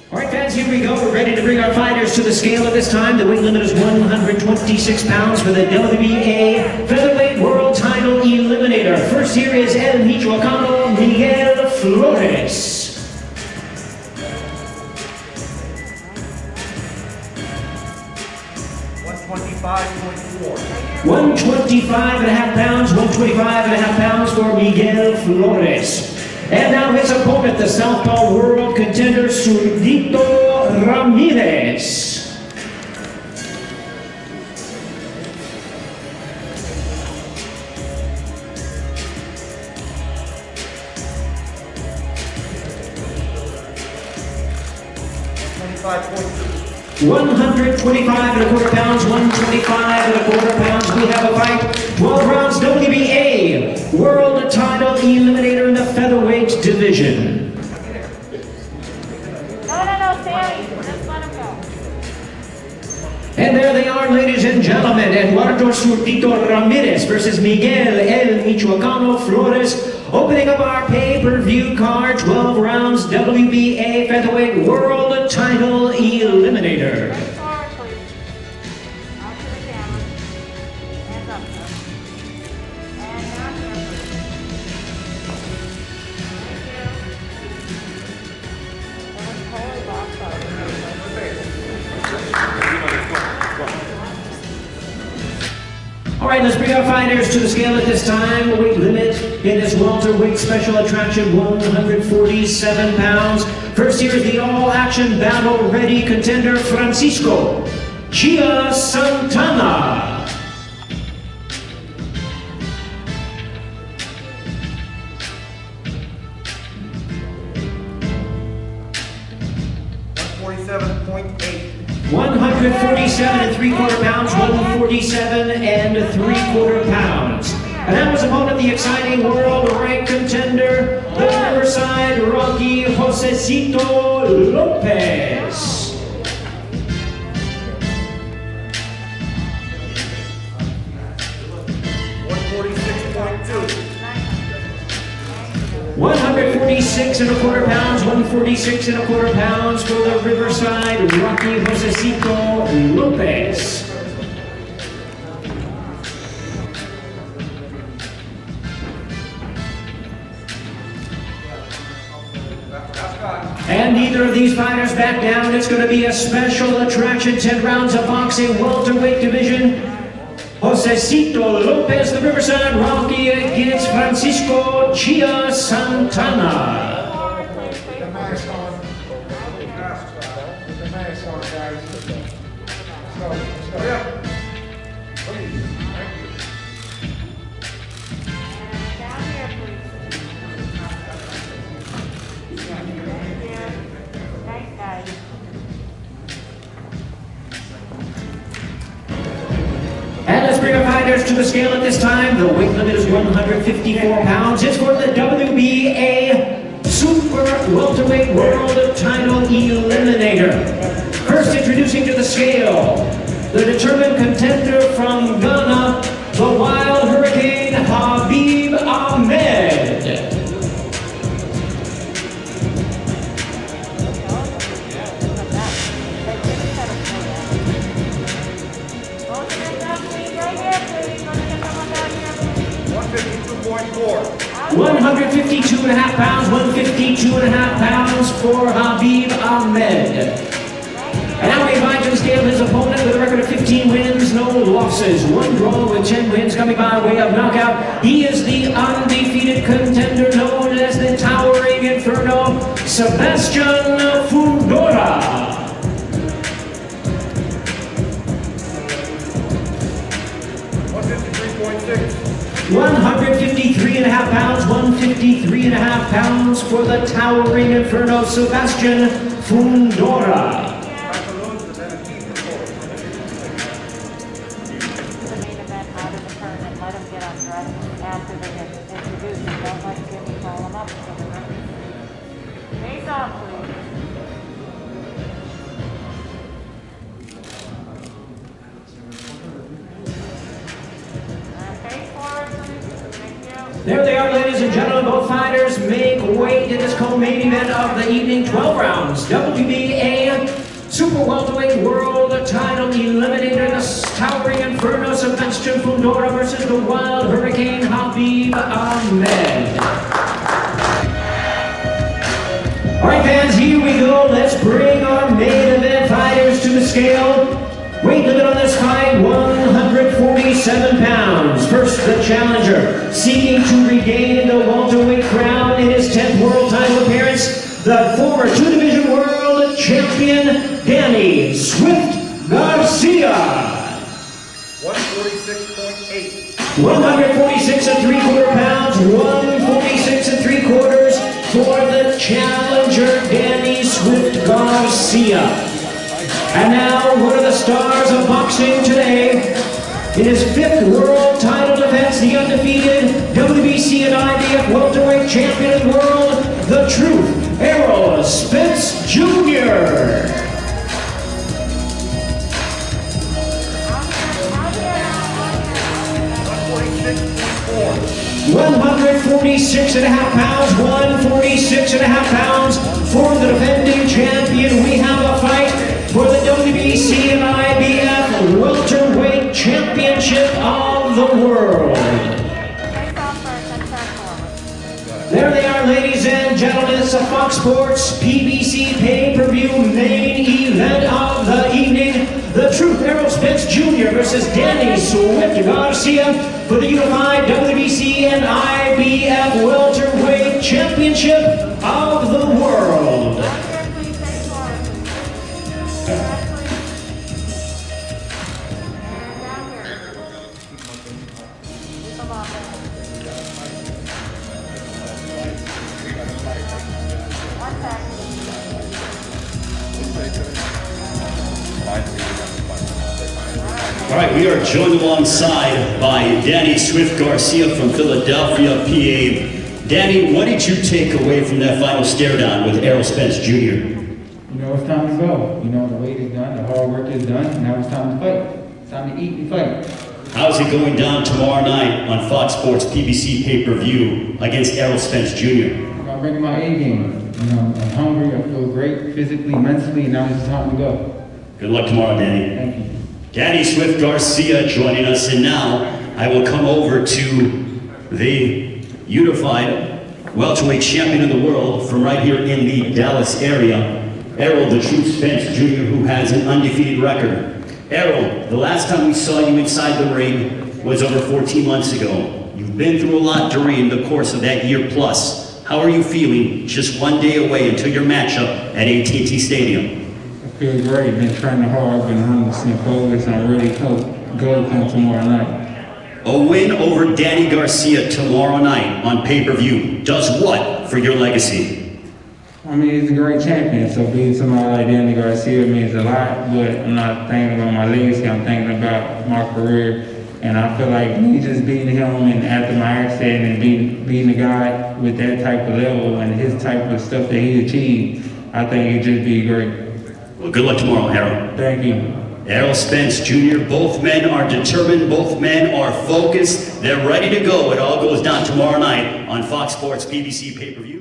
All right, fans, here we go. We're ready to bring our fighters to the scale at this time. The weight limit is 126 pounds for the WBA Featherweight World Title Eliminator. First here is El Michoacano Miguel Flores. 125 and a half pounds, 125 and a half pounds for Miguel Flores. And now his opponent, the Southpaw World Contender, Zurdito Ramirez. 125 and a quarter pounds, 125 and a quarter pounds. We have a fight. 12 rounds, WBA World Title Eliminator in the featherweight division. No, Sammy. Just let him go. And there they are, ladies and gentlemen. Eduardo Zurdito Ramirez versus Miguel El Michoacano Flores. Opening up our pay-per-view card, 12 rounds, WBA Featherweight World Title Eliminator. Forward, please. Out to the camera. Hands up, sir. And down here, please. Thank you. That was totally lost out. All right, let's bring our fighters to the scale at this time. The weight limit in this welterweight special attraction, 147 pounds. First here is the all-action battle-ready contender, Francisco Chia Santana. 147 and 3/4 pounds, 147 and 3/4 pounds. And that was opponent, the exciting world-ranked contender, the Riverside Rocky Josecito Lopez. 146 and a quarter pounds, 146 and a quarter pounds for the Riverside Rocky Josecito Lopez. And neither of these fighters back down. It's going to be a special attraction, 10 rounds of boxing, welterweight division. Josecito Lopez, the Riverside Rocky, against Francisco Chia Santana. With the mask on. With the mask on, guys. Let's go. Please. Thank you. Down here, please. Thank you. Thanks, guys. And let's bring our fighters to the scale at this time. The weight limit is 154 pounds. It's for the WBA Super Welterweight World Title Eliminator. First introducing to the scale, the determined contender from Ghana, the Wild Hurricane Habib Ahmed. 152 and a half pounds, 152 and a half pounds for Habib Ahmed. And now we invite to the scale his opponent with a record of 15 wins, no losses, 1 draw with 10 wins coming by way of knockout. He is the undefeated contender known as the Towering Inferno, Sebastian Fundora. 153 and a half pounds, 153 and a half pounds for the Towering Inferno, Sebastian Fundora. The main event out of the tournament, let them get undressed after they get introduced. Don't let Jimmy call them up. Face off, please. Face forward, please. Thank you. There they are, ladies and gentlemen. Both fighters make weight in this co-main event of the evening. 12 rounds. WBA Super welterweight world title eliminator, the towering inferno Sebastian Fundora versus the wild hurricane Habib Ahmed. All right, fans, here we go. Let's bring our main event fighters to the scale. Weight limit on this fight, 147 pounds. First, the challenger, seeking to regain the welterweight crown in his 10th world title appearance, the former two-division world champion, Danny "Swift" Garcia. 146.8. 146 and 3/4 pounds, 146 and 3/4 for the challenger, Danny "Swift" Garcia. And now, one of the stars of boxing today, in his 5th world title defense, the undefeated WBC and IBF welterweight champion of the world, the Truth, Errol Spence Jr. 146 and a half pounds, 146 and a half pounds for the defending champion. We have a fight for the WBC and IBF welterweight championship of the world. There they are, ladies and gentlemen. It's a Fox Sports PBC pay-per-view main event of the evening. The Truth, Errol Spence Jr. versus Danny "Swift" Garcia for the unified WBC and IBF welterweight championship of the world. All right, we are joined alongside by Danny "Swift" Garcia from Philadelphia, PA. Danny, what did you take away from that final stare down with Errol Spence Jr.? You know, it's time to go. You know, the weight is done, the hard work is done, now it's time to fight. It's time to eat and fight. How's it going down tomorrow night on Fox Sports PBC pay-per-view against Errol Spence Jr.? I'm bringing my A game. You know, I'm hungry, I feel great physically, mentally, and now it's time to go. Good luck tomorrow, Danny. Thank you. Danny "Swift" Garcia joining us, and now I will come over to the unified welterweight champion of the world from right here in the Dallas area, Errol "The Truth" Spence Jr., who has an undefeated record. Errol, the last time we saw you inside the ring was over 14 months ago. You've been through a lot during the course of that year plus. How are you feeling just one day away until your matchup at AT&T Stadium? I feel great, been training hard, been 100% focused, I'm ready to go come tomorrow night. A win over Danny Garcia tomorrow night on pay-per-view does what for your legacy? I mean, he's a great champion, so being somebody like Danny Garcia means a lot, but I'm not thinking about my legacy, I'm thinking about my career. And I feel like me just beating him and after my accident and beating a guy with that type of level and his type of stuff that he achieved, I think it'd just be great. Well, good luck tomorrow, Errol. Thank you. Errol Spence Jr., both men are determined, both men are focused, they're ready to go. It all goes down tomorrow night on Fox Sports PBC pay-per-view.